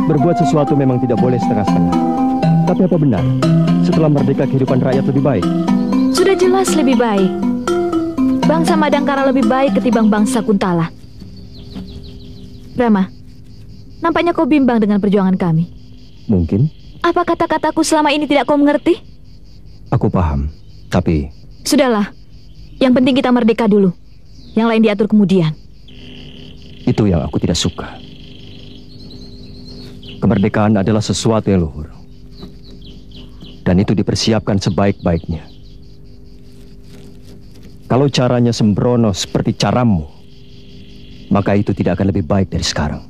Berbuat sesuatu memang tidak boleh setengah-setengah. Tapi apa benar, setelah merdeka kehidupan rakyat lebih baik? Sudah jelas lebih baik. Bangsa Madangkara lebih baik ketimbang bangsa Kuntala. Rama, nampaknya kau bimbang dengan perjuangan kami. Mungkin. Apa kata-kataku selama ini tidak kau mengerti? Aku paham, tapi... Sudahlah, yang penting kita merdeka dulu. Yang lain diatur kemudian. Itu yang aku tidak suka. Kemerdekaan adalah sesuatu yang luhur. Dan itu dipersiapkan sebaik-baiknya. Kalau caranya sembrono seperti caramu, maka itu tidak akan lebih baik dari sekarang.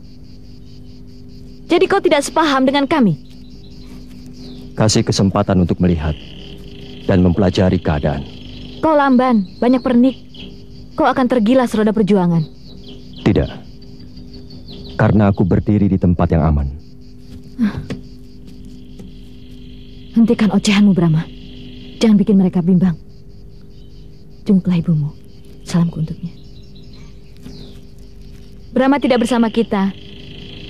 Jadi kau tidak sepaham dengan kami? Kasih kesempatan untuk melihat dan mempelajari keadaan. Kau lamban, banyak pernik. Kau akan tergilas roda perjuangan. Tidak. Karena aku berdiri di tempat yang aman. Hentikan ocehanmu, Brahma. Jangan bikin mereka bimbang. Jemputlah ibumu. Salamku untuknya. Brahma tidak bersama kita.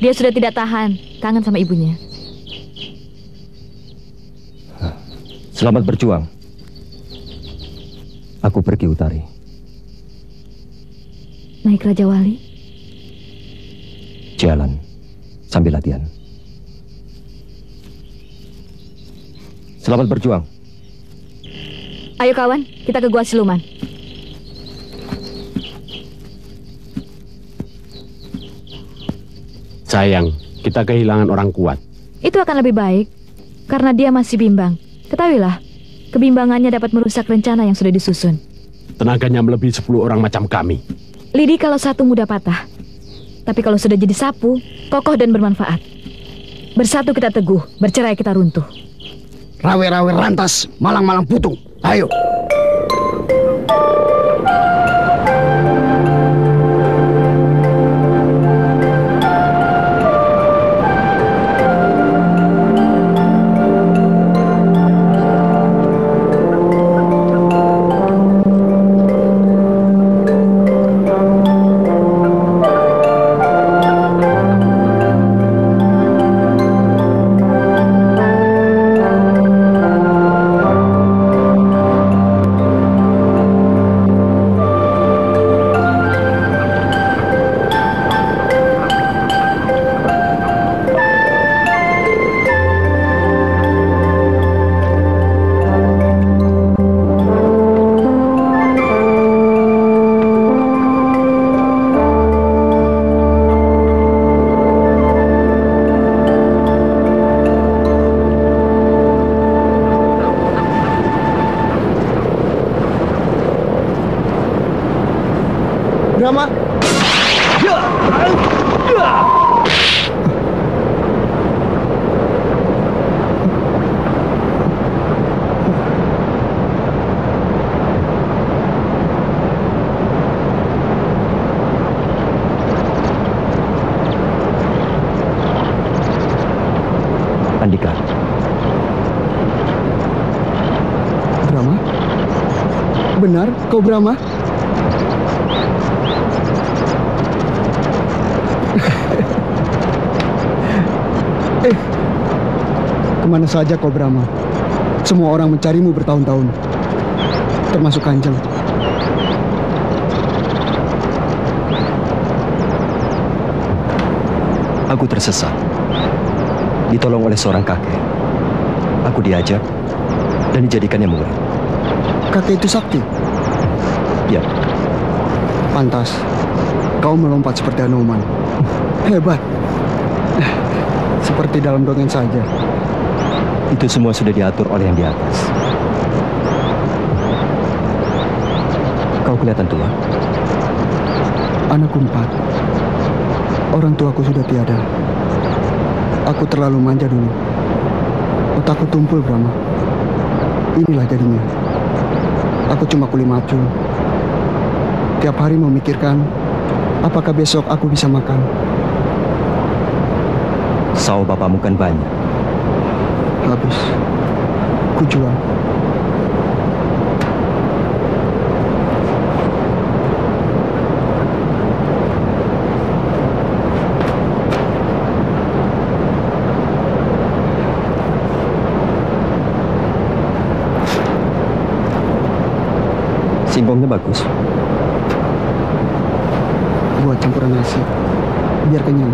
Dia sudah tidak tahan. Kangen sama ibunya. Selamat berjuang. Aku pergi, Utari. Naik Raja Wali. Jalan sambil latihan. Selamat berjuang. Ayo kawan, kita ke Gua Siluman. Sayang, kita kehilangan orang kuat. Itu akan lebih baik, karena dia masih bimbang. Ketahuilah, kebimbangannya dapat merusak rencana yang sudah disusun. Tenaganya melebihi 10 orang macam kami. Lidi kalau satu mudah patah. Tapi kalau sudah jadi sapu, kokoh dan bermanfaat. Bersatu kita teguh, bercerai kita runtuh. Rawe-rawe rantas, malang-malang putung. Ayo. Brahma. Andika. Brahma? Benar, kau Brahma? Kemana saja kau Brahma? Semua orang mencarimu bertahun-tahun, termasuk Kanjeng. Aku tersesat. Ditolong oleh seorang kakek. Aku diajak dan dijadikannya murid. Kakek itu sakti? Ya, Pantas. Kau melompat seperti Anoman. Hebat. Seperti dalam dongeng saja. itu semua sudah diatur oleh yang di atas. Kau kelihatan tua. Anakku 4. Orang tuaku sudah tiada. Aku terlalu manja dulu. Otakku tumpul, Brahma. Inilah jadinya. Aku cuma kuli macul. Tiap hari memikirkan apakah besok aku bisa makan. Saw bapakmu kan banyak. Habis. Kujual. Singkongnya bagus. Buat campuran nasi. Biar kenyang.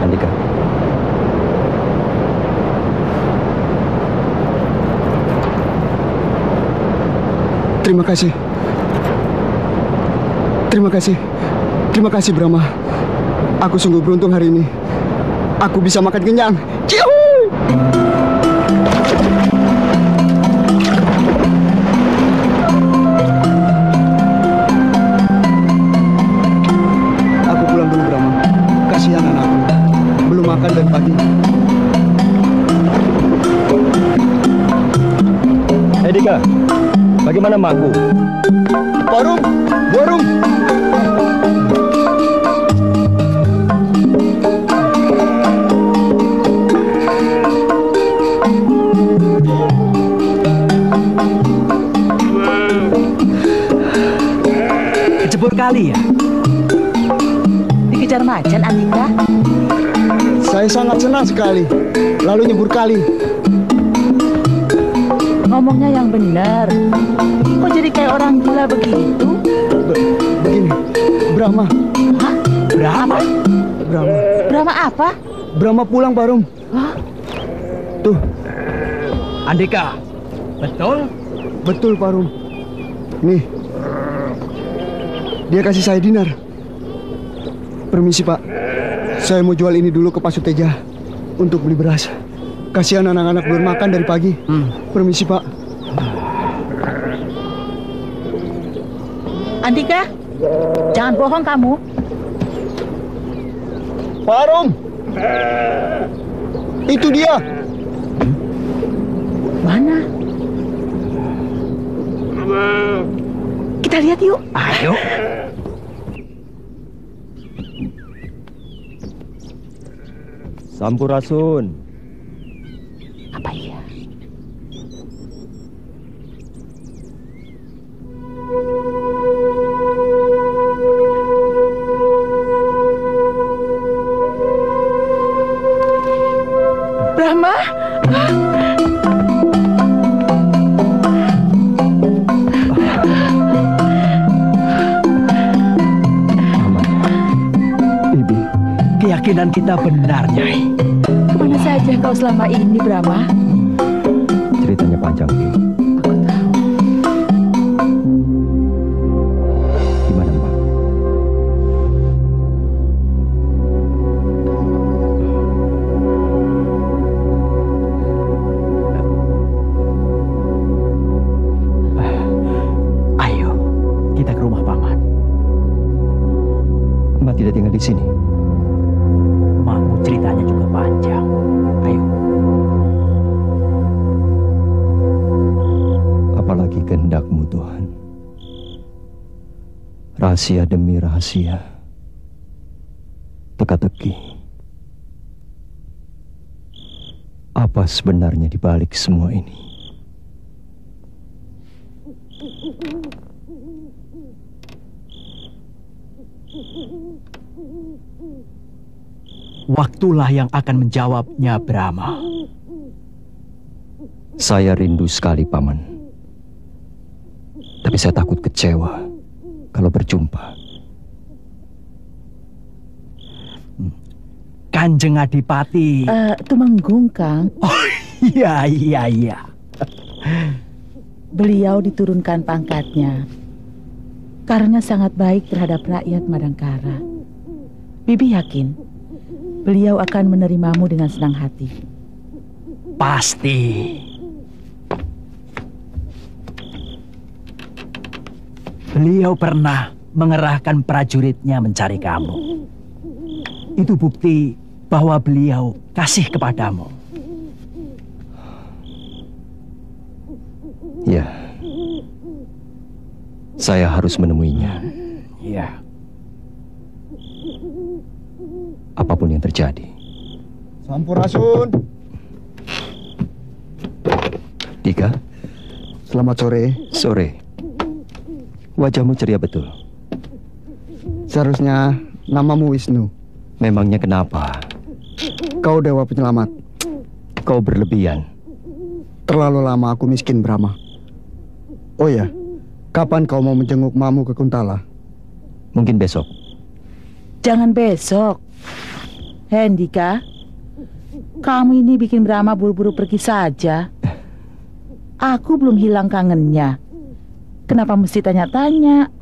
Andika. Terima kasih. Terima kasih. Terima kasih, Brahma. Aku sungguh beruntung hari ini. Aku bisa makan kenyang. Cihuy! Aku pulang dulu, Brahma. Kasihan anakku. Belum makan dari pagi. Dika, bagaimana makku? Barum! Barum! Kecebur kali ya? Dikejar macan, Andika? Saya sangat senang sekali. Lalu nyebur kali. Ngomongnya yang benar. Kok jadi kayak orang gila begitu? Begini, Brahma. Hah? Brahma? Brahma. Brahma apa? Brahma pulang, Barum. Hah? Tuh, Andika, betul? betul, Barum. Nih, dia kasih saya dinar. Permisi, Pak. Saya mau jual ini dulu ke Pak Suteja untuk beli beras. Kasihan anak-anak belum makan dari pagi. Permisi, Pak. Andika, jangan bohong kamu. Barum! Itu dia. Mana? Kita lihat yuk. Ayo. Sampurasun. Apa iya? Brahma? Aman. Bibi. Keyakinan kita benar, Nyai. Kemana saja kau selama ini, Brahma? Ceritanya panjang, Bi. Aku tahu. di sini? Mau ceritanya juga panjang. Ayo. Apalagi kehendak-Mu, Tuhan. Rahasia demi rahasia. Teka-teki. Apa sebenarnya di balik semua ini? Waktulah yang akan menjawabnya, Brahma. Saya rindu sekali, Paman. Tapi saya takut kecewa kalau berjumpa. Kanjeng Adipati. Tumenggung, Kang. Oh, iya. Beliau diturunkan pangkatnya karena sangat baik terhadap rakyat Madangkara. Bibi yakin beliau akan menerimamu dengan senang hati. Pasti. Beliau pernah mengerahkan prajuritnya mencari kamu. Itu bukti bahwa beliau kasih kepadamu. Ya, saya harus menemuinya. Iya. Apapun yang terjadi. Sampurasun. Dika, Selamat sore. sore. Wajahmu ceria betul. Seharusnya namamu Wisnu. Memangnya kenapa? Kau dewa penyelamat. Kau berlebihan. Terlalu lama aku miskin, Brahma. Oh ya, kapan kau mau menjenguk mamu ke Kuntala? Mungkin besok. Jangan besok. Hendika, kamu ini bikin Brahma buru-buru pergi saja. Aku belum hilang kangennya. Kenapa mesti tanya-tanya?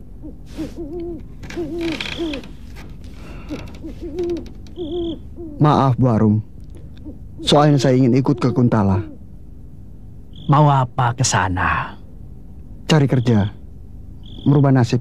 Maaf, Bu Arum. Soalnya saya ingin ikut ke Kuntala. Mau apa ke sana? Cari kerja. Merubah nasib.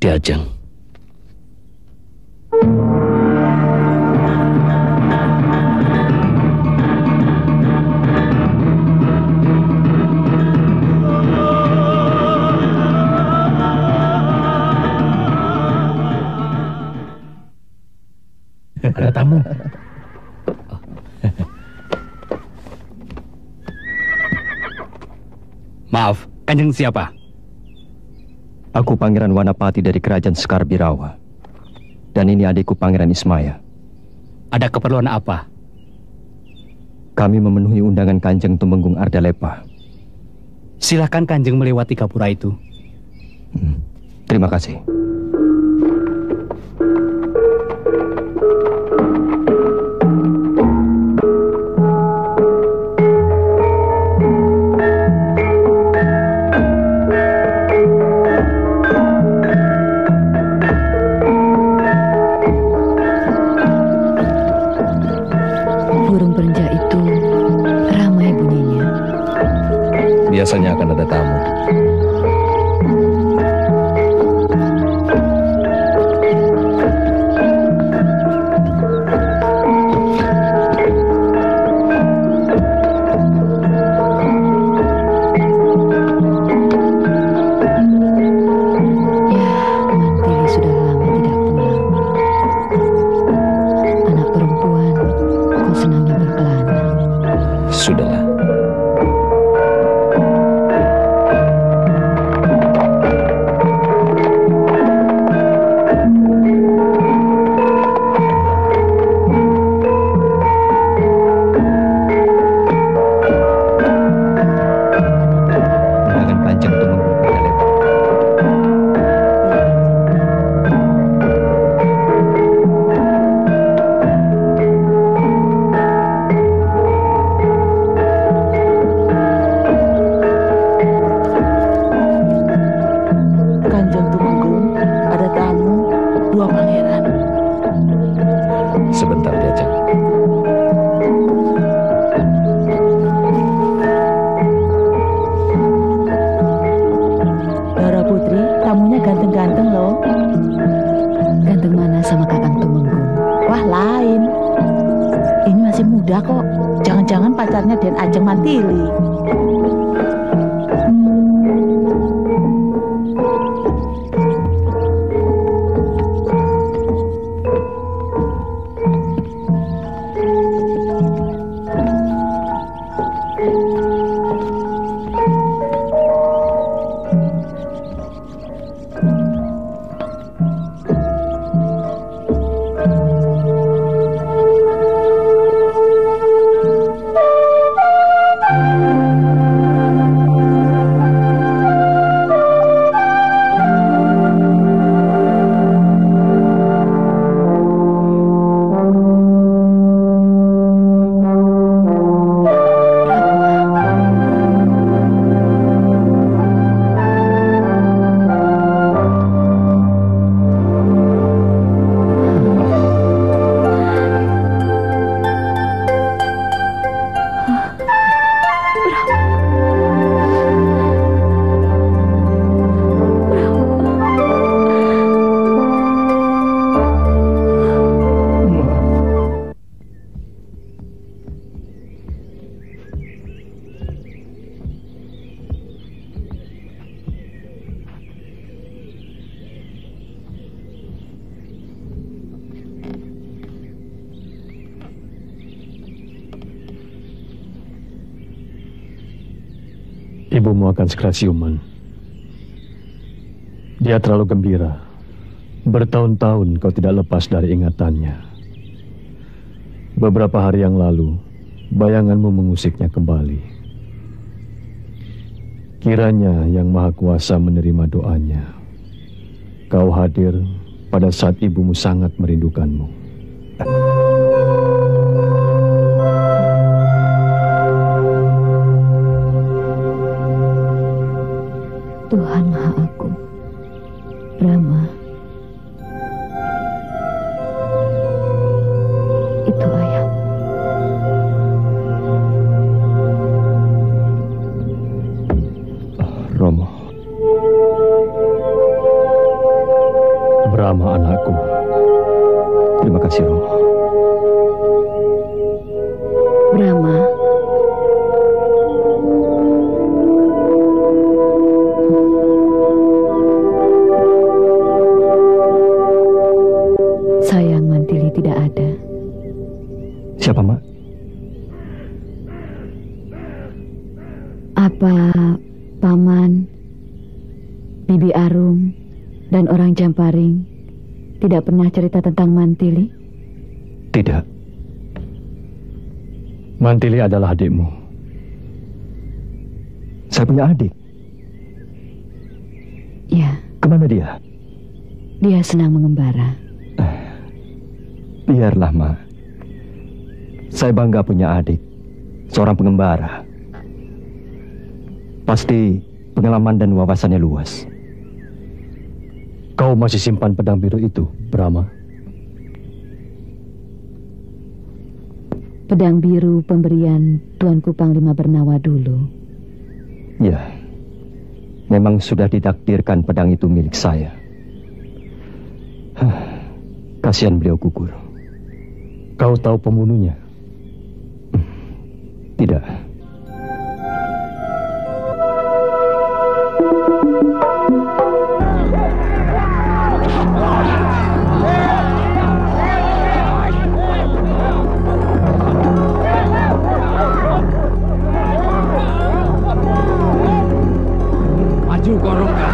Diajeng. Ada tamu. Maaf, Kanjeng siapa? Aku Pangeran Wanapati dari Kerajaan Sekarbirawa. Dan ini adikku Pangeran Ismaya. Ada keperluan apa? Kami memenuhi undangan Kanjeng Tumenggung Ardalepa. Silakan Kanjeng melewati gapura itu. Terima kasih. Rasanya akan ada tamu. Sudahlah. Jangan panjang untuk mengumpulkan lebar. Kanjeng Tumenggung, ada tamu, 2 pangeran. Sebentar diajak. Dara Putri, tamunya ganteng-ganteng loh. Ganteng mana sama Kakang Tumenggung? Wah, lain. Ini masih muda kok. Jangan-jangan pacarnya Den Ajeng Mantili. Ibumu akan segera siuman. Dia terlalu gembira. Bertahun-tahun kau tidak lepas dari ingatannya. Beberapa hari yang lalu, bayanganmu mengusiknya kembali. Kiranya Yang Maha Kuasa menerima doanya. Kau hadir pada saat ibumu sangat merindukanmu. Tuhan Maha Agung, Rama, itu ayah. Romo. Brahma anakku. Terima kasih, Romo. Brahma, sayang Mantili tidak ada. Siapa, Mak? Apa Paman, Bibi Arum, dan orang Jamparing tidak pernah cerita tentang Mantili? Tidak. Mantili adalah adikmu. Saya punya adik. Ya, Kemana dia? dia senang mengembara. Biarlah, Ma. Saya bangga punya adik, seorang pengembara. Pasti pengalaman dan wawasannya luas. Kau masih simpan pedang biru itu, Brahma? Pedang biru pemberian Tuanku Panglima Bernawa dulu. Ya, memang sudah ditakdirkan pedang itu milik saya. Kasihan beliau gugur. Kau tahu pembunuhnya? Tidak. Maju kau Rongga.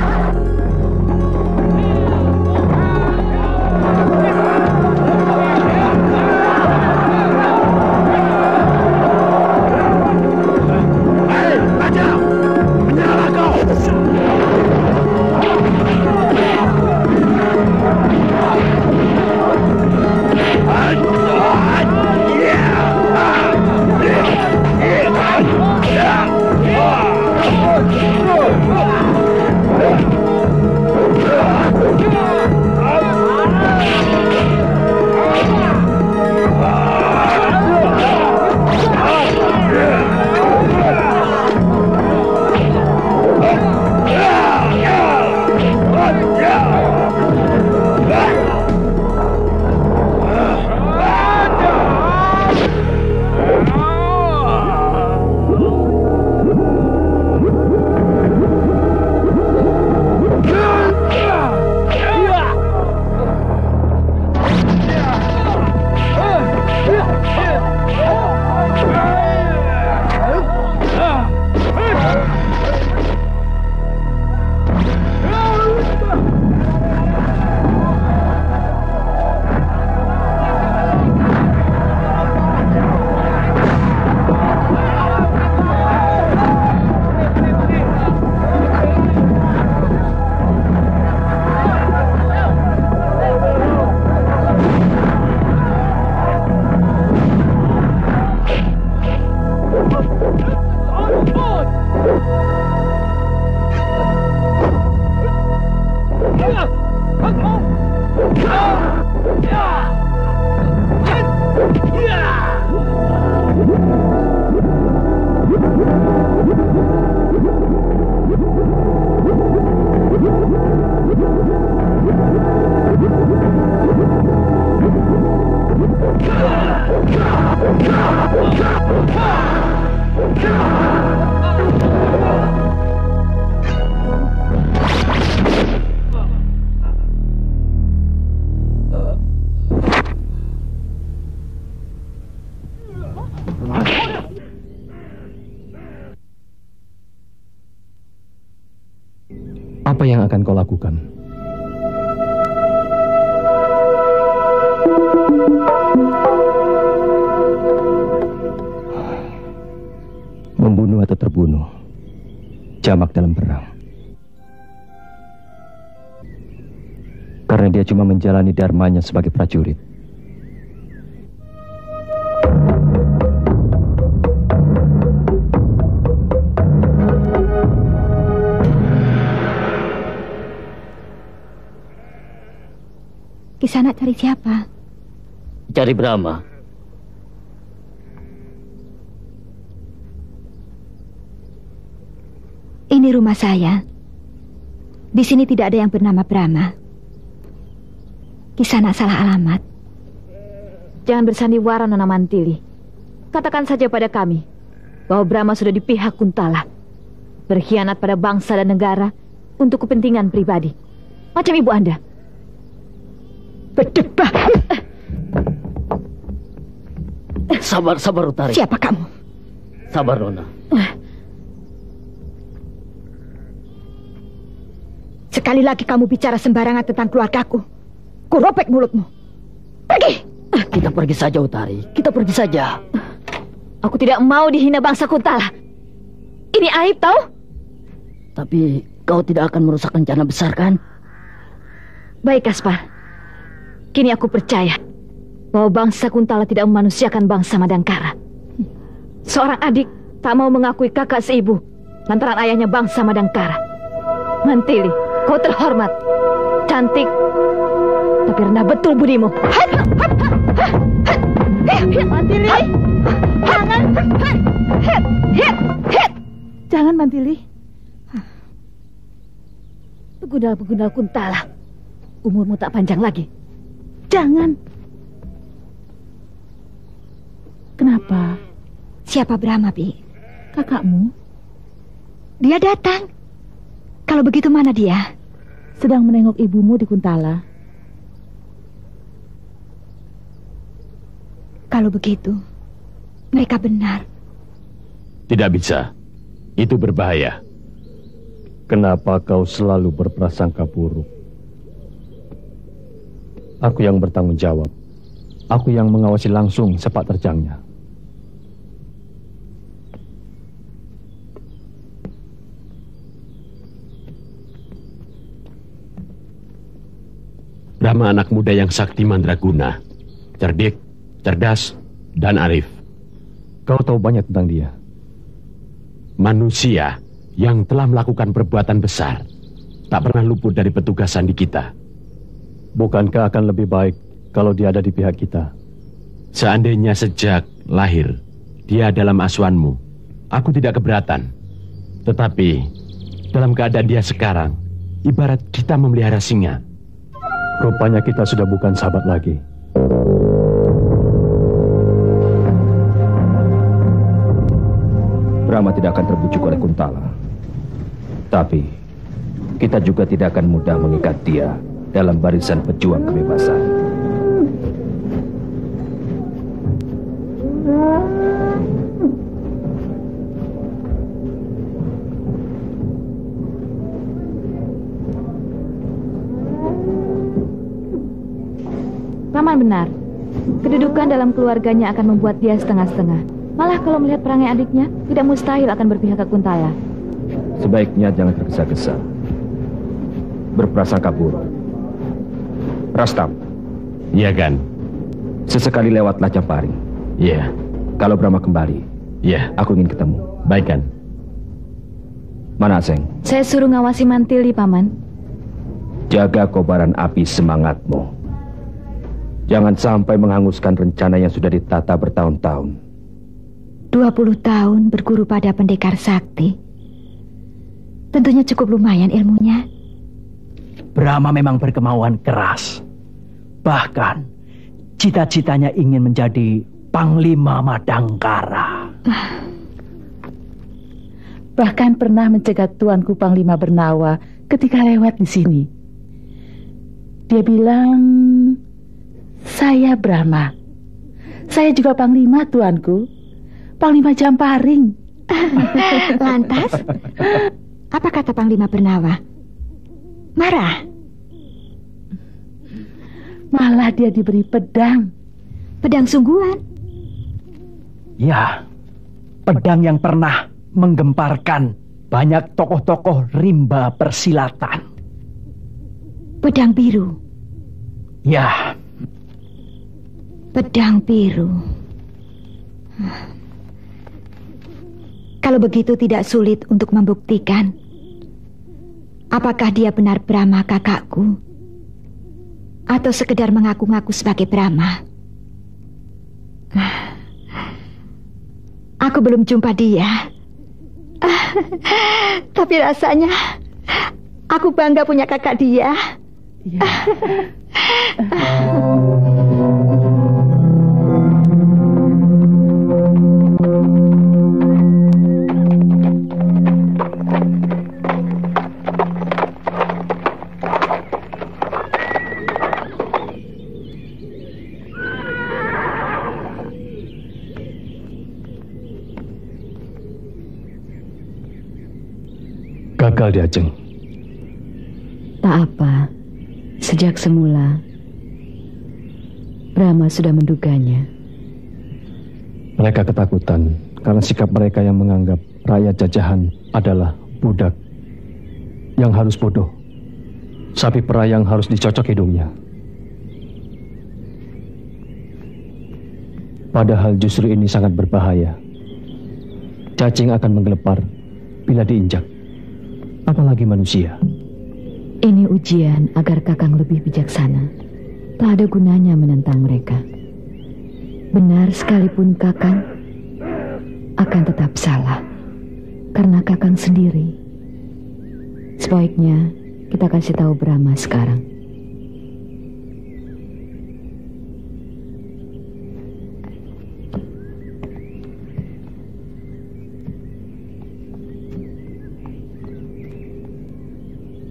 Apa yang akan kau lakukan? Membunuh atau terbunuh, jamak dalam perang. Karena dia cuma menjalani dharmanya sebagai prajurit. Kisana cari siapa? Cari Brahma. Ini rumah saya. Di sini tidak ada yang bernama Brahma. Kisana salah alamat. Jangan bersandiwara, Nona Mantili. Katakan saja pada kami bahwa Brahma sudah di pihak Kuntala, berkhianat pada bangsa dan negara untuk kepentingan pribadi. Macam ibu Anda. Berdebah. Sabar, sabar Utari. Siapa kamu? Sabar, Nona. Sekali lagi kamu bicara sembarangan tentang keluargaku, kuropek mulutmu. Pergi. Kita pergi saja, Utari. Kita pergi saja. Aku tidak mau dihina bangsa Kuntala. Ini aib, tahu? Tapi kau tidak akan merusak rencana besar, kan? Baik, Kaspar. Kini aku percaya bahwa bangsa Kuntala tidak memanusiakan bangsa Madangkara. Seorang adik tak mau mengakui kakak seibu lantaran ayahnya bangsa Madangkara. Mantili, kau terhormat, cantik, tapi rendah betul budimu. Mantili, jangan. Jangan, Mantili. Begundal-begundal Kuntala. Umurmu tak panjang lagi. Jangan. Kenapa? Siapa Brahma, Bi? Kakakmu Dia datang. Kalau begitu mana dia? sedang menengok ibumu di Kuntala. Kalau begitu, mereka benar. Tidak bisa. Itu berbahaya. Kenapa kau selalu berprasangka buruk? Aku yang bertanggung jawab. Aku yang mengawasi langsung sepak terjangnya. Brahma anak muda yang sakti mandraguna, cerdik, cerdas, dan arif. Kau tahu banyak tentang dia. Manusia yang telah melakukan perbuatan besar, tak pernah luput dari petugasan di kita. Bukankah akan lebih baik kalau dia ada di pihak kita? Seandainya sejak lahir dia dalam asuhanmu, aku tidak keberatan. Tetapi dalam keadaan dia sekarang, ibarat kita memelihara singa. Rupanya kita sudah bukan sahabat lagi. Brahma tidak akan terbujuk oleh Kuntala. Tapi kita juga tidak akan mudah mengikat dia dalam barisan pejuang kebebasan. Paman benar. Kedudukan dalam keluarganya akan membuat dia setengah-setengah. Malah kalau melihat perangai adiknya, tidak mustahil akan berpihak ke Kuntala. Sebaiknya jangan tergesa-gesa, berprasangka buruk. Rastam. Iya kan? Sesekali lewatlah Camparing. Iya. Kalau Brahma kembali, iya, aku ingin ketemu. Baik kan? Mana Aseng? Saya suruh ngawasi Mantili, Paman. Jaga kobaran api semangatmu. Jangan sampai menghanguskan rencana yang sudah ditata bertahun-tahun. 20 tahun berguru pada pendekar sakti. Tentunya cukup lumayan ilmunya. Brahma memang berkemauan keras. Bahkan cita-citanya ingin menjadi Panglima Madangkara. Bahkan pernah mencegat tuanku Panglima Bernawa ketika lewat di sini. Dia bilang, saya Brahma. Saya juga Panglima, tuanku. Panglima Camparing. Lantas, apa kata Panglima Bernawa? Marah? Malah dia diberi pedang. Pedang sungguhan? Ya, pedang yang pernah menggemparkan banyak tokoh-tokoh rimba persilatan. Pedang biru? Ya. Pedang biru. Kalau begitu tidak sulit untuk membuktikan apakah dia benar Brahma kakakku atau sekedar mengaku-ngaku sebagai Brahma. Aku belum jumpa dia. Tapi rasanya aku bangga punya kakak dia. Ya. Gagal di Ajeng. Tak apa. Sejak semula Brahma sudah menduganya. Mereka ketakutan karena sikap mereka yang menganggap rakyat jajahan adalah budak yang harus bodoh, sapi perah yang harus dicocok hidungnya. Padahal justru ini sangat berbahaya. Cacing akan menggelepar bila diinjak, apalagi manusia. Ini ujian agar Kakang lebih bijaksana. Tak ada gunanya menentang mereka. Benar sekalipun Kakang akan tetap salah karena Kakang sendiri. Sebaiknya Kita kasih tahu Brahma sekarang.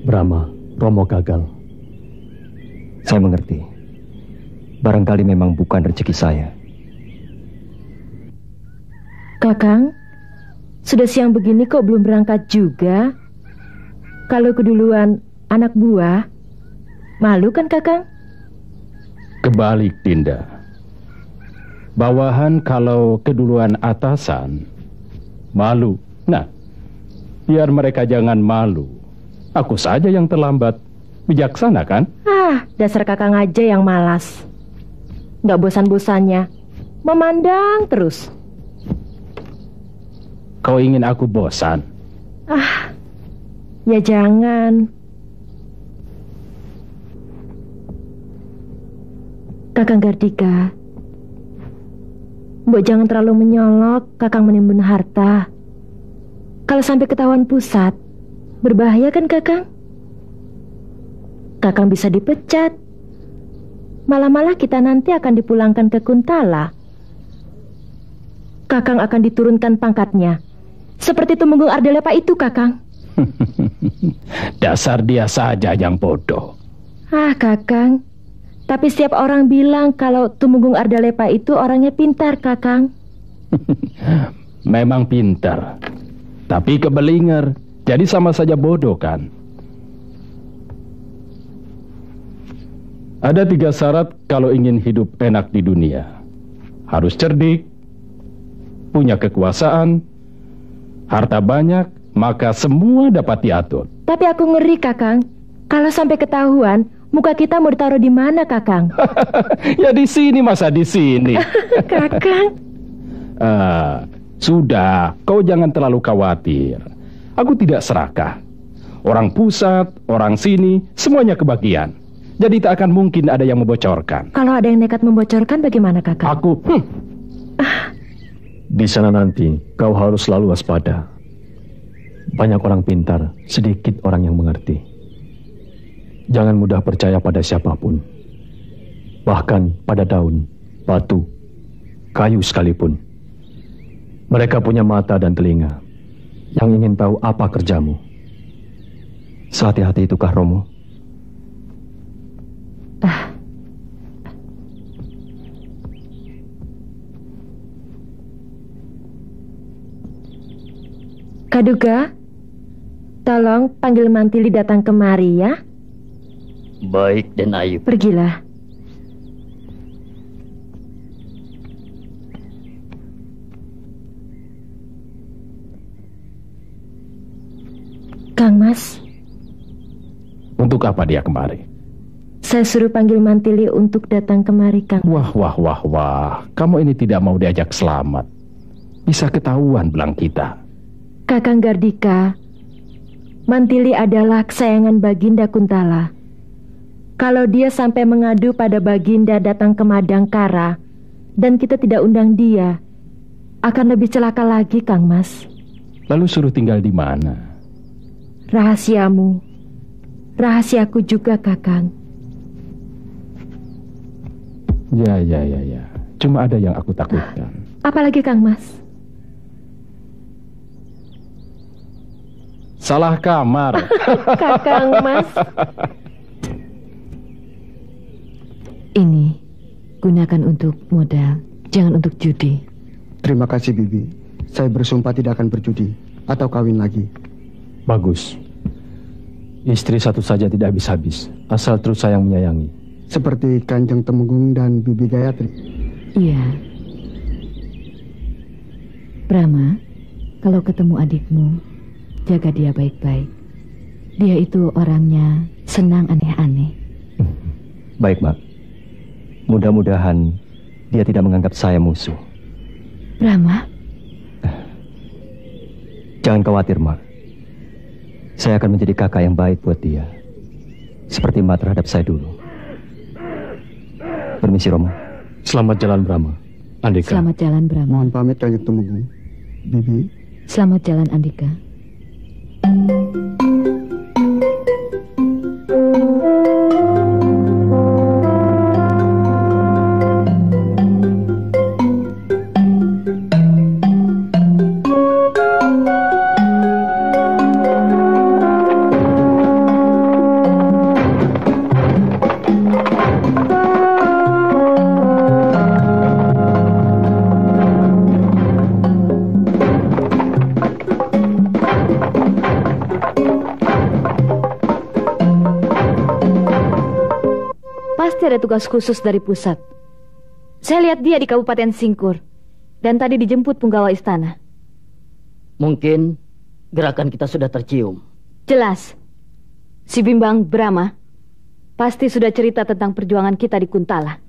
Brahma, Romo gagal. Saya mengerti. Barangkali memang bukan rezeki saya. Kakang, sudah siang begini kok belum berangkat juga? Kalau keduluan anak buah, malu kan Kakang? Kebalik, Dinda. Bawahan kalau keduluan atasan, malu. Nah, biar mereka jangan malu. Aku saja yang terlambat. Bijaksana kan? Dasar Kakang aja yang malas. Nggak bosan-bosannya memandang terus. Kau ingin aku bosan? Ya jangan. Kakang Gardika, Mbok jangan terlalu menyolok Kakang menimbun harta. Kalau sampai ketahuan pusat, berbahaya kan Kakang? Kakang bisa dipecat. Malah-malah kita nanti akan dipulangkan ke Kuntala. Kakang akan diturunkan pangkatnya. Seperti Tumenggung Ardalepa itu, Kakang. Dasar dia saja yang bodoh. Kakang. Tapi setiap orang bilang kalau Tumenggung Ardalepa itu orangnya pintar, Kakang. Memang pintar. Tapi kebelinger. Jadi sama saja bodoh kan? Ada 3 syarat kalau ingin hidup enak di dunia. Harus cerdik, punya kekuasaan, harta banyak, maka semua dapat diatur. Tapi aku ngeri, Kakang. Kalau sampai ketahuan, muka kita mau ditaruh di mana, Kakang? Ya di sini, masa di sini? Kakang. Sudah, kau jangan terlalu khawatir. Aku tidak serakah. Orang pusat, orang sini, semuanya kebagian. Jadi tak akan mungkin ada yang membocorkan. Kalau ada yang nekat membocorkan bagaimana, Kakang? Aku... Di sana nanti kau harus selalu waspada. Banyak orang pintar, sedikit orang yang mengerti. Jangan mudah percaya pada siapapun. Bahkan pada daun, batu, kayu sekalipun. Mereka punya mata dan telinga yang ingin tahu apa kerjamu. Sehati-hati itukah, Romo? Kaduga, tolong panggil Mantili datang kemari ya. Baik, Den Ayu. Pergilah. Kang Mas. Untuk apa dia kemari? Saya suruh panggil Mantili untuk datang kemari, Kang. Wah. Kamu ini tidak mau diajak selamat. Bisa ketahuan belang kita. Kakang Gardika, Mantili adalah kesayangan Baginda Kuntala. Kalau dia sampai mengadu pada Baginda datang ke Madangkara dan kita tidak undang dia, akan lebih celaka lagi, Kang Mas. Lalu suruh tinggal di mana? Rahasiamu, rahasiaku juga, Kakang. Ya. Cuma ada yang aku takutkan. Apalagi, Kang Mas? Salah kamar. Kakang Mas. Ini gunakan untuk modal, jangan untuk judi. Terima kasih, Bibi. Saya bersumpah tidak akan berjudi atau kawin lagi. Bagus. Istri satu saja tidak habis-habis, asal terus sayang menyayangi. Seperti Kanjeng Tumenggung dan Bibi Gayatri. Iya. Brahma, kalau ketemu adikmu, jaga dia baik-baik. Dia itu orangnya senang aneh-aneh. Baik, Mak. Mudah-mudahan dia tidak menganggap saya musuh. Brahma? Jangan khawatir, Mak. Saya akan menjadi kakak yang baik buat dia. Seperti Mak terhadap saya dulu. Permisi, Romo. Selamat jalan, Brahma. Andika. Selamat jalan, Brahma. Mohon pamit, Kanjeng Tumenggung. Bibi. Selamat jalan, Andika. Pasti ada tugas khusus dari pusat. Saya lihat dia di Kabupaten Singkur. Dan tadi dijemput punggawa istana. Mungkin gerakan kita sudah tercium. Jelas. Si Bimbang Brahma pasti sudah cerita tentang perjuangan kita di Kuntala.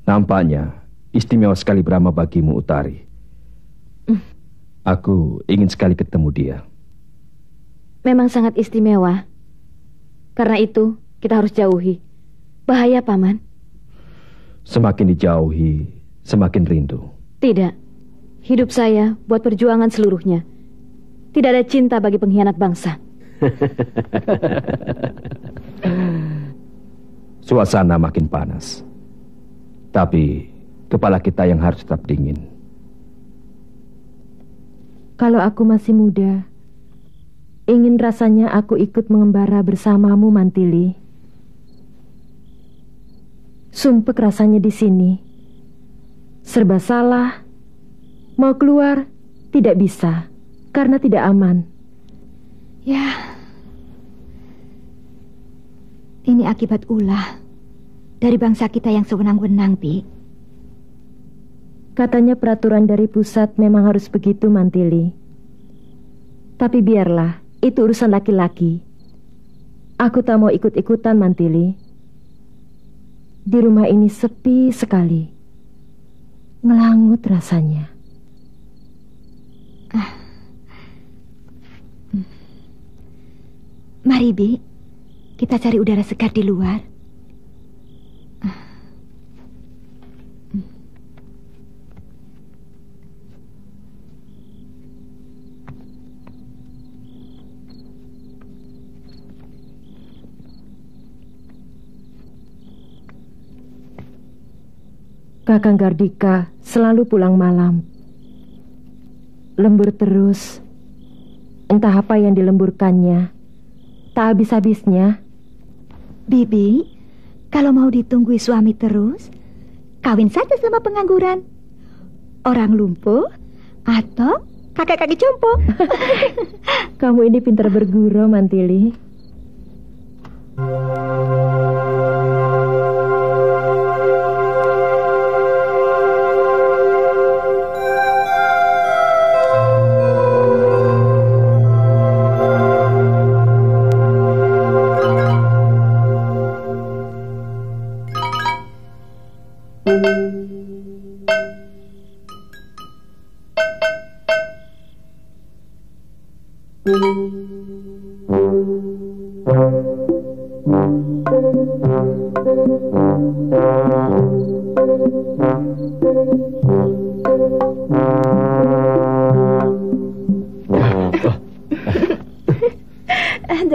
Nampaknya istimewa sekali Brahma bagimu, Utari. Aku ingin sekali ketemu dia. Memang sangat istimewa. Karena itu kita harus jauhi. Bahaya, Paman. Semakin dijauhi, semakin rindu. Tidak. Hidup saya buat perjuangan seluruhnya. Tidak ada cinta bagi pengkhianat bangsa. Suasana makin panas. Tapi kepala kita yang harus tetap dingin. Kalau aku masih muda, ingin rasanya aku ikut mengembara bersamamu, Mantili. Sumpek rasanya di sini. Serba salah. Mau keluar, tidak bisa. Karena tidak aman. Ya. Ini akibat ulah dari bangsa kita yang sewenang-wenang, Bi. Katanya peraturan dari pusat memang harus begitu, Mantili. Tapi biarlah, itu urusan laki-laki. Aku tak mau ikut-ikutan, Mantili. Di rumah ini sepi sekali. Ngelangut rasanya. Mari, Bi. Kita cari udara segar di luar. Kakang Gardika selalu pulang malam. Lembur terus. Entah apa yang dilemburkannya. Tak habis-habisnya. Bibi, kalau mau ditunggui suami terus, kawin saja sama pengangguran. Orang lumpuh atau kakek kaki compo. Kamu ini pintar bergurau, Mantili.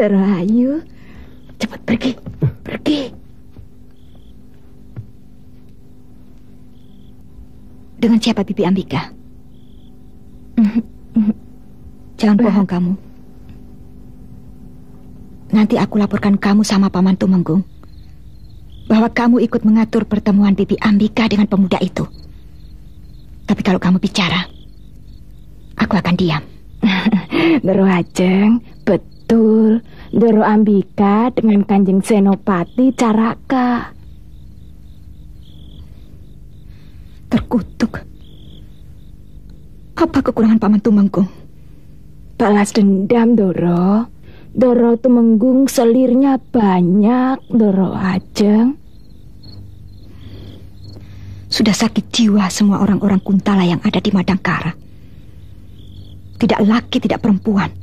Rahayu, cepat pergi. Dengan siapa, Bibi Ambika? Jangan bohong kamu. Nanti aku laporkan kamu sama Paman Tumenggung bahwa kamu ikut mengatur pertemuan Bibi Ambika dengan pemuda itu. Tapi kalau kamu bicara, aku akan diam. Doro Ajeng, betul. Doro Ambika dengan Kanjeng Senopati Caraka. Terkutuk. Apa kekurangan Paman Tumenggung? Balas dendam, Doro. Doro Tumenggung selirnya banyak, Doro Ajeng. Sudah sakit jiwa semua orang-orang Kuntala yang ada di Madangkara. Tidak laki, tidak perempuan.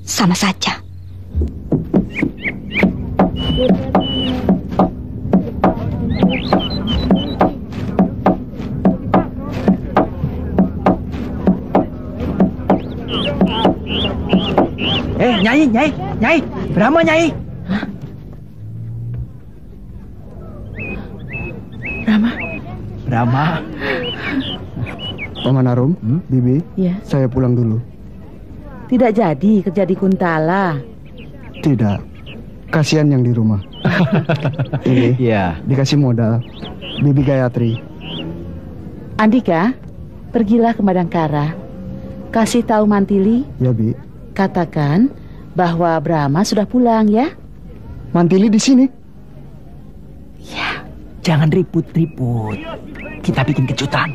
Sama saja. Nyai, Brahma, Nyai. Hah? Brahma. Paman Arum, Bibi, ya. Saya pulang dulu. Tidak jadi kerja di Kuntala. Tidak, kasihan yang di rumah. Ini dikasih modal Bibi Gayatri. Andika, pergilah ke Madangkara. Kasih tahu Mantili. Ya, Bi. Katakan bahwa Brahma sudah pulang, ya. Mantili di sini? Ya. Jangan ribut-ribut. Kita bikin kejutan.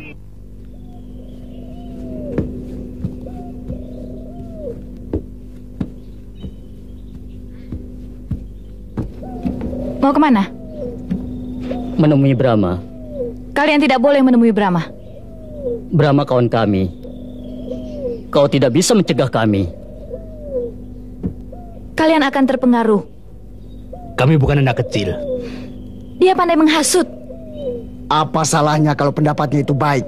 Mau kemana? Menemui Brahma. Kalian tidak boleh menemui Brahma. Brahma kawan kami. Kau tidak bisa mencegah kami. Kalian akan terpengaruh. Kami bukan anak kecil. Dia pandai menghasut. Apa salahnya kalau pendapatnya itu baik?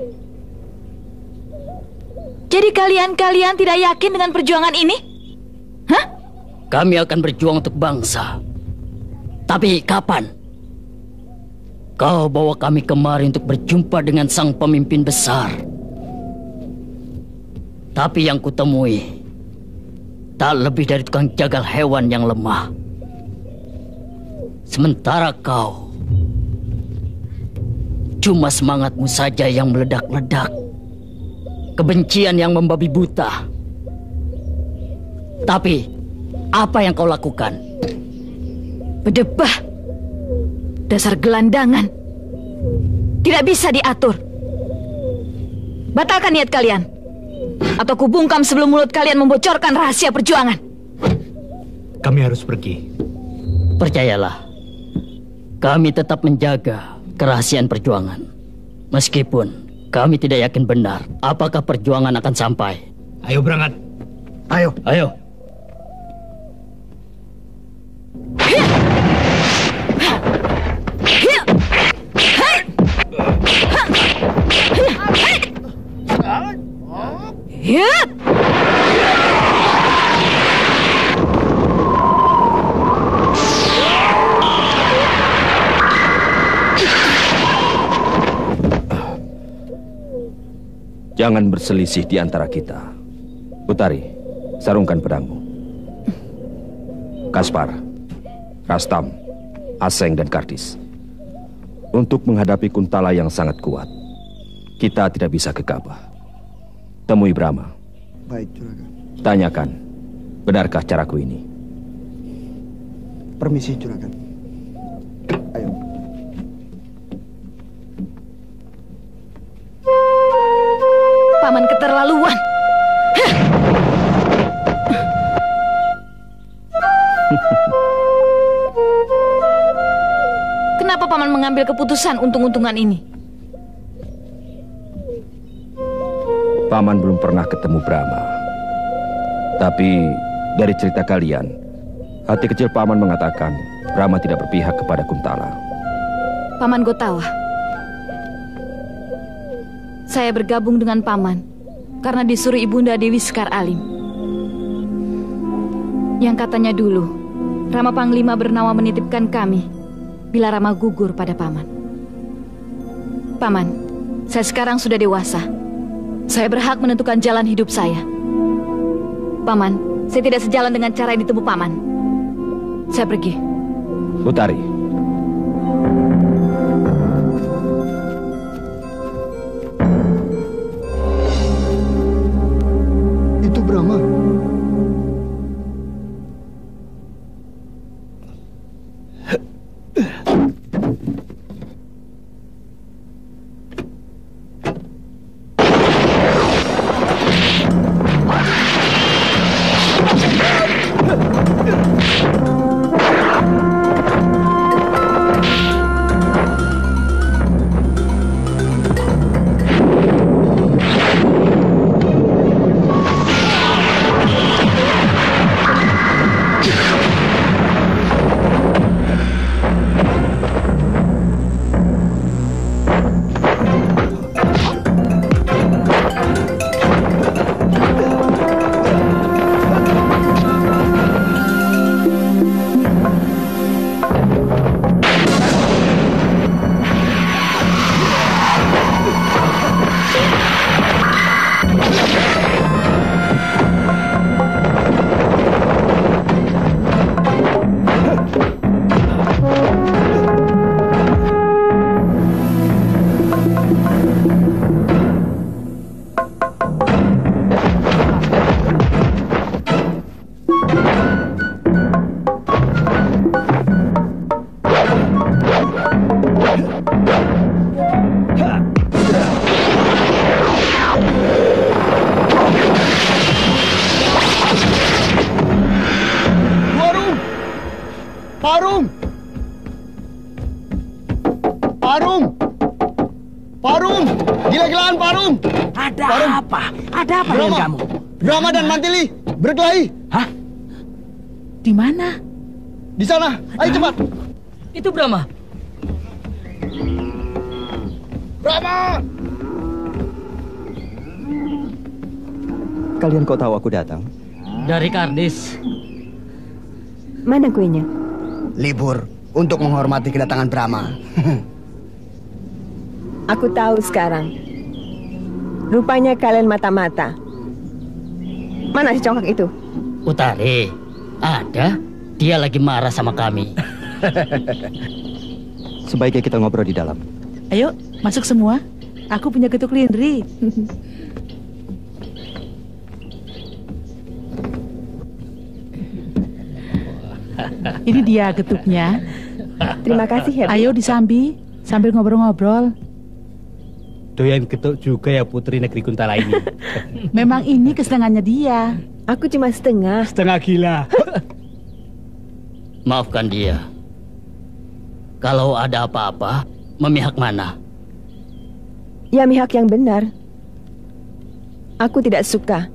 Jadi kalian tidak yakin dengan perjuangan ini? Hah? Kami akan berjuang untuk bangsa. Tapi kapan? Kau bawa kami kemari untuk berjumpa dengan sang pemimpin besar. Tapi yang kutemui tak lebih dari tukang jagal hewan yang lemah. Sementara kau cuma semangatmu saja yang meledak-ledak. Kebencian yang membabi buta. Tapi apa yang kau lakukan? Berdebah. Dasar gelandangan. Tidak bisa diatur. Batalkan niat kalian. Atau kubungkam sebelum mulut kalian membocorkan rahasia perjuangan. Kami harus pergi. Percayalah, kami tetap menjaga kerahasiaan perjuangan. Meskipun kami tidak yakin benar apakah perjuangan akan sampai. Ayo berangkat. Ayo. Ayo. Jangan berselisih di antara kita. Utari, sarungkan pedangmu. Kaspar, Rastam, Aseng dan Kardis. Untuk menghadapi Kuntala yang sangat kuat, kita tidak bisa gegabah. Temui Brahma. Baik, Juragan. Tanyakan, benarkah caraku ini? Permisi, Juragan. Ayo. Paman keterlaluan. Kenapa Paman mengambil keputusan untung-untungan ini? Paman belum pernah ketemu Brahma. Tapi dari cerita kalian, hati kecil Paman mengatakan Brahma tidak berpihak kepada Kuntala. Paman Gotawa, saya bergabung dengan Paman karena disuruh Ibunda Dewi Sekar Alim. Yang katanya dulu, Rama Panglima bernawa menitipkan kami bila Rama gugur pada Paman. Paman, saya sekarang sudah dewasa. Saya berhak menentukan jalan hidup saya. Paman, saya tidak sejalan dengan cara yang ditempuh Paman. Saya pergi. Utari. Itu Brahma. Parung! Parung! Parung! Gila-gilaan Parung! Ada Parung. apa? Ada apa dengan kamu? Brahma dan Mantili berkelahi. Hah? Di mana? Di sana. Ayo cepat. Itu Brahma. Brahma! Kalian kok tahu aku datang? Dari Kardis. Mana kuenya? Libur untuk menghormati kedatangan Brahma. Aku tahu sekarang. Rupanya kalian mata-mata. Mana si congkak itu? Utari, ada. Dia lagi marah sama kami. Sebaiknya kita ngobrol di dalam. Ayo, masuk semua. Aku punya getuk lindri. Ini dia getuknya. Terima kasih ya. Ayo disambi sambil ngobrol-ngobrol. Doyan getuk juga ya putri negeri Kuntala ini. Memang ini kesenangannya dia. Aku cuma setengah. Setengah gila. Maafkan dia. Kalau ada apa-apa, memihak mana? Ya mihak yang benar. Aku tidak suka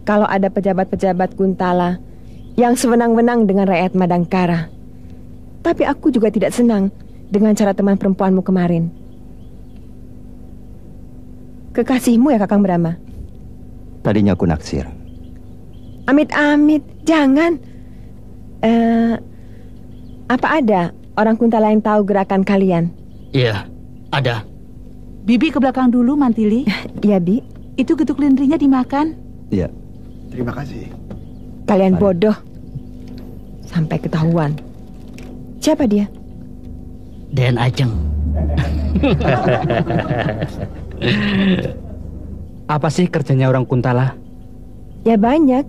kalau ada pejabat-pejabat Kuntala yang sewenang-wenang dengan rakyat Madangkara. Tapi aku juga tidak senang dengan cara teman perempuanmu kemarin. Kekasihmu ya Kakang Brahma? Tadinya aku naksir. Amit-amit, jangan. Apa ada orang Kuntala yang tahu gerakan kalian? Iya, ada. Bibi ke belakang dulu, Mantili. Iya, Bi. Itu getuk lindrinya dimakan. Iya. Terima kasih. Kalian bodoh. Sampai ketahuan. Siapa dia? Den Ajeng. Apa sih kerjanya orang Kuntala? Ya banyak.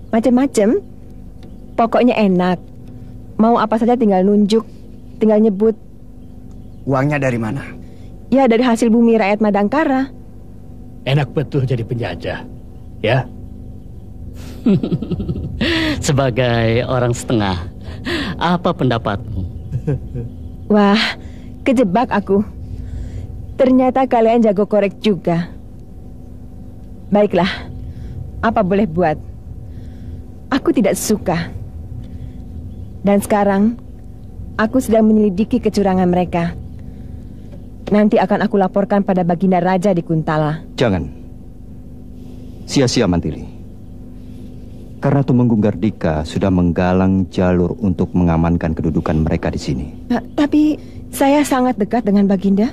Macam-macam. Pokoknya enak. Mau apa saja tinggal nunjuk. Tinggal nyebut. Uangnya dari mana? Ya dari hasil bumi rakyat Madangkara. Enak betul jadi penjajah. Ya? Sebagai orang setengah, apa pendapatmu? Wah, kejebak aku. Ternyata kalian jago korek juga. Baiklah, apa boleh buat? Aku tidak suka. Dan sekarang, aku sedang menyelidiki kecurangan mereka. Nanti akan aku laporkan pada Baginda Raja di Kuntala. Jangan. Sia-sia Mantili. Karena Tumenggung Gardika sudah menggalang jalur untuk mengamankan kedudukan mereka di sini. Tapi saya sangat dekat dengan Baginda.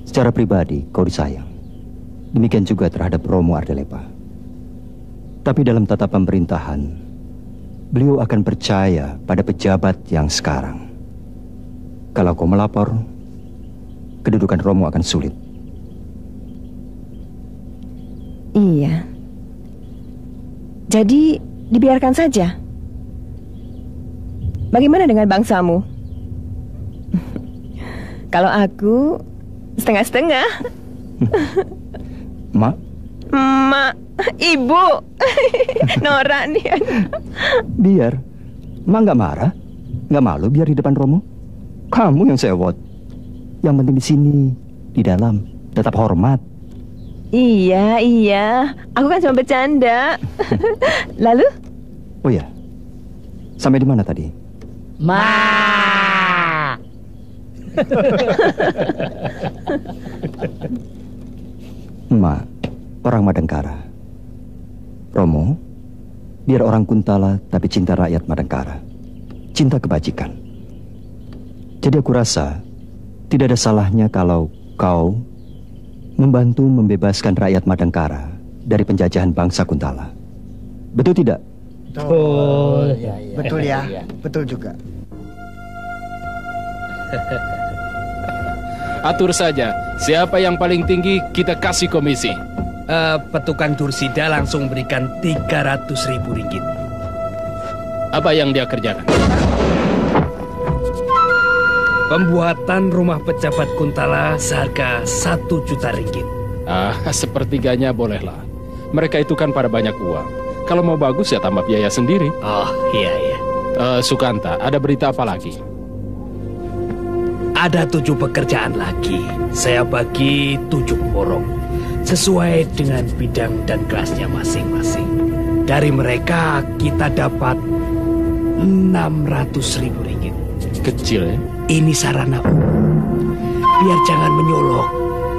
Secara pribadi kau disayang. Demikian juga terhadap Romo Ardalepa. Tapi dalam tata pemerintahan, beliau akan percaya pada pejabat yang sekarang. Kalau kau melapor, kedudukan Romo akan sulit. Iya. Jadi dibiarkan saja. Bagaimana dengan bangsamu? Kalau aku setengah-setengah. Mak? Mak, ibu. Nora nih. Biar. Mak nggak marah, nggak malu biar di depan Romo. Kamu yang sewot. Yang penting di sini, di dalam, tetap hormat. Iya. Aku kan cuma bercanda. Lalu? Oh ya, sampai di mana tadi? Ma, orang Madangkara. Romo, biar orang Kuntala tapi cinta rakyat Madangkara. Cinta kebajikan. Jadi aku rasa tidak ada salahnya kalau kau membantu membebaskan rakyat Madangkara dari penjajahan bangsa Kuntala. Betul tidak? Betul. Betul ya. Betul juga. Atur saja, siapa yang paling tinggi kita kasih komisi. Petukan Dursida langsung berikan 300.000 ringgit. Apa yang dia kerjakan? Pembuatan rumah pejabat Kuntala seharga 1 juta ringgit. Sepertiganya bolehlah. Mereka itu kan pada banyak uang. Kalau mau bagus ya tambah biaya sendiri. Oh, iya. Sukanta, ada berita apa lagi? Ada 7 pekerjaan lagi. Saya bagi 7 borong. Sesuai dengan bidang dan kelasnya masing-masing. Dari mereka kita dapat 600.000 ringgit. Kecil ya? Ini sarana umum. Biar jangan menyolok.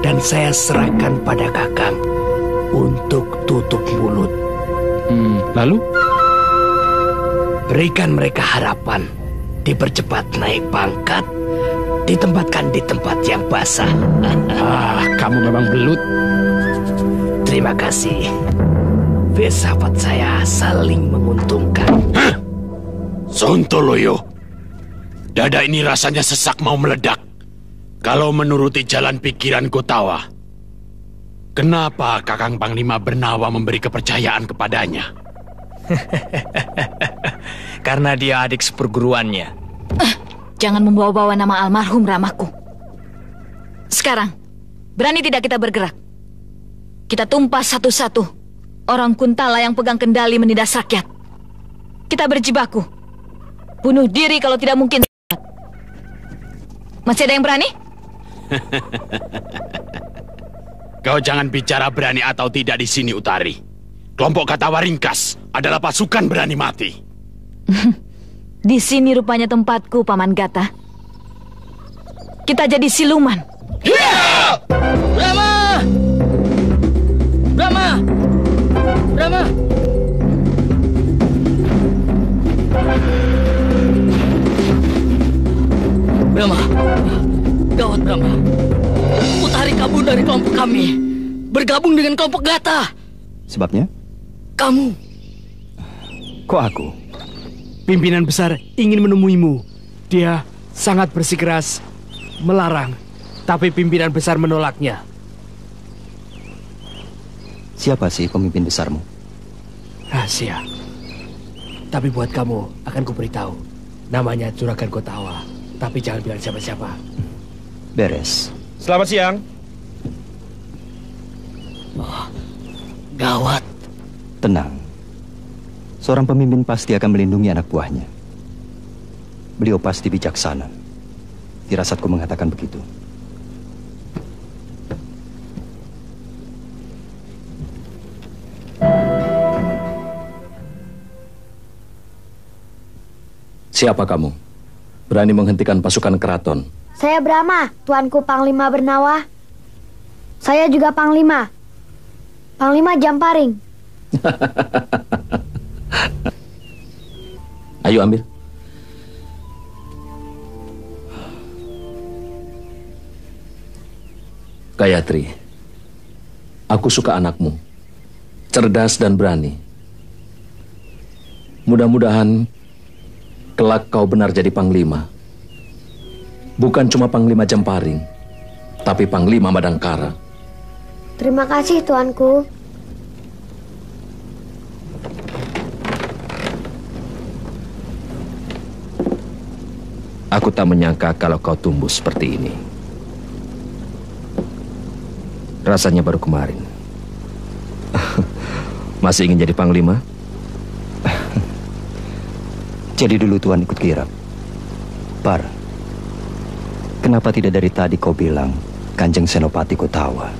Dan saya serahkan pada Kakang untuk tutup mulut. Lalu? Berikan mereka harapan. Dipercepat naik pangkat. Ditempatkan di tempat yang basah. Kamu memang belut. Terima kasih. Filsafat saya saling menguntungkan. Sontoloyo, dada ini rasanya sesak mau meledak. Kalau menuruti jalan pikiran Kotawa, kenapa Kakang Panglima Bernawa memberi kepercayaan kepadanya? Karena dia adik seperguruannya. Jangan membawa-bawa nama almarhum Ramaku. Sekarang, berani tidak kita bergerak? Kita tumpas satu-satu orang Kuntala yang pegang kendali menindas rakyat. Kita berjibaku. Bunuh diri kalau tidak mungkin. Masih ada yang berani? Kau jangan bicara berani atau tidak di sini, Utari. Kelompok Katawa Ringkas adalah pasukan berani mati. Di sini rupanya tempatku, Paman Gata. Kita jadi siluman. Brahma! Brahma! Brahma! Brahma! Gawat, Brahma. Utari kabur dari kelompok kami. Bergabung dengan kelompok Gata. Sebabnya? Kamu. Kok aku? Pimpinan besar ingin menemuimu. Dia sangat bersikeras melarang. Tapi pimpinan besar menolaknya. Siapa sih pemimpin besarmu? Rahasia. Tapi buat kamu akan kuberitahu. Namanya Juragan Kotawa. Tapi jangan bilang siapa-siapa. Beres. Selamat siang. Gawat. Tenang. Seorang pemimpin pasti akan melindungi anak buahnya. Beliau pasti bijaksana. Firasatku mengatakan begitu. Siapa kamu? Berani menghentikan pasukan keraton? Saya Brahma, Tuanku Panglima Bernawa. Saya juga Panglima. Panglima Jamparing. Ayo ambil. Gayatri, aku suka anakmu. Cerdas dan berani. Mudah-mudahan kelak kau benar jadi panglima. Bukan cuma Panglima Jamparing, tapi Panglima Madangkara. Terima kasih, Tuanku. Aku tak menyangka kalau kau tumbuh seperti ini. Rasanya baru kemarin. Masih ingin jadi panglima? Jadi dulu Tuan ikut kirap. Par, kenapa tidak dari tadi kau bilang Kanjeng Senopati Kotawa?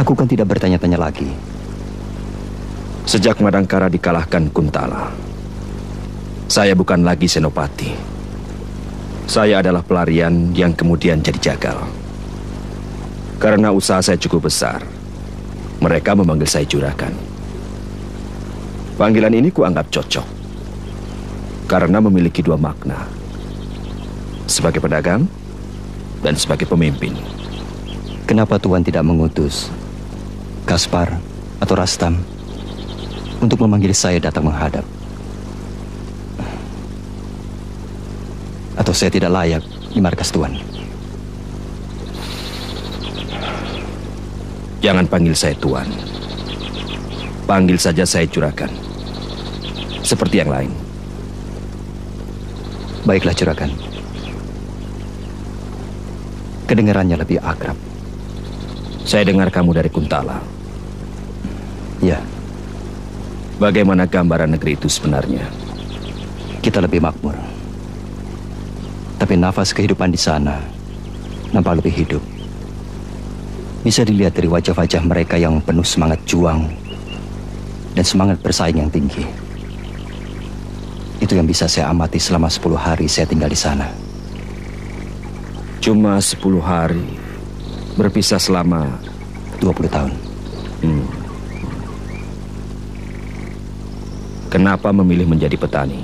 Aku kan tidak bertanya-tanya lagi. Sejak Madangkara dikalahkan Kuntala, saya bukan lagi Senopati. Saya adalah pelarian yang kemudian jadi jagal. Karena usaha saya cukup besar, mereka memanggil saya Juragan. Panggilan ini kuanggap cocok, karena memiliki dua makna. Sebagai pedagang dan sebagai pemimpin. Kenapa Tuan tidak mengutus Kaspar atau Rastam untuk memanggil saya datang menghadap? Atau saya tidak layak di markas Tuan? Jangan panggil saya Tuan. Panggil saja saya Juragan. Seperti yang lain. Baiklah Juragan. Kedengarannya lebih akrab. Saya dengar kamu dari Kuntala. Ya. Bagaimana gambaran negeri itu sebenarnya? Kita lebih makmur. Tapi nafas kehidupan di sana nampak lebih hidup. Bisa dilihat dari wajah-wajah mereka yang penuh semangat juang dan semangat bersaing yang tinggi. Itu yang bisa saya amati selama 10 hari saya tinggal di sana. Cuma 10 hari, berpisah selama 20 tahun. Kenapa memilih menjadi petani?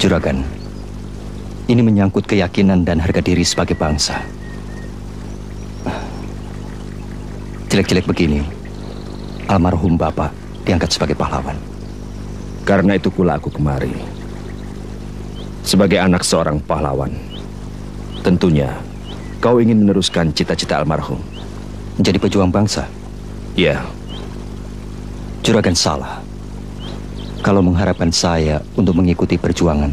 Juragan, ini menyangkut keyakinan dan harga diri sebagai bangsa. Jelek-jelek begini, almarhum Bapak diangkat sebagai pahlawan. Karena itu pula aku kemari. Sebagai anak seorang pahlawan, tentunya kau ingin meneruskan cita-cita almarhum. Menjadi pejuang bangsa? Ya. Juragan salah kalau mengharapkan saya untuk mengikuti perjuangan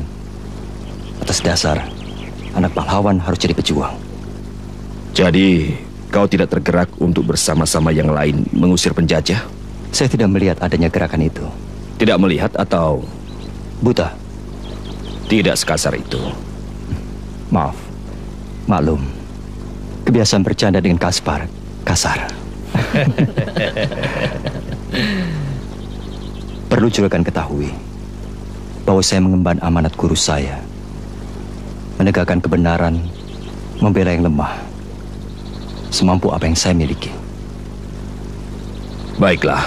atas dasar anak pahlawan harus jadi pejuang. Jadi, kau tidak tergerak untuk bersama-sama yang lain mengusir penjajah? Saya tidak melihat adanya gerakan itu. Tidak melihat atau buta? Tidak sekasar itu. Maaf, maklum. Kebiasaan bercanda dengan Kaspar kasar. Perlu juragan ketahui bahwa saya mengemban amanat guru saya, menegakkan kebenaran, membela yang lemah, semampu apa yang saya miliki. Baiklah.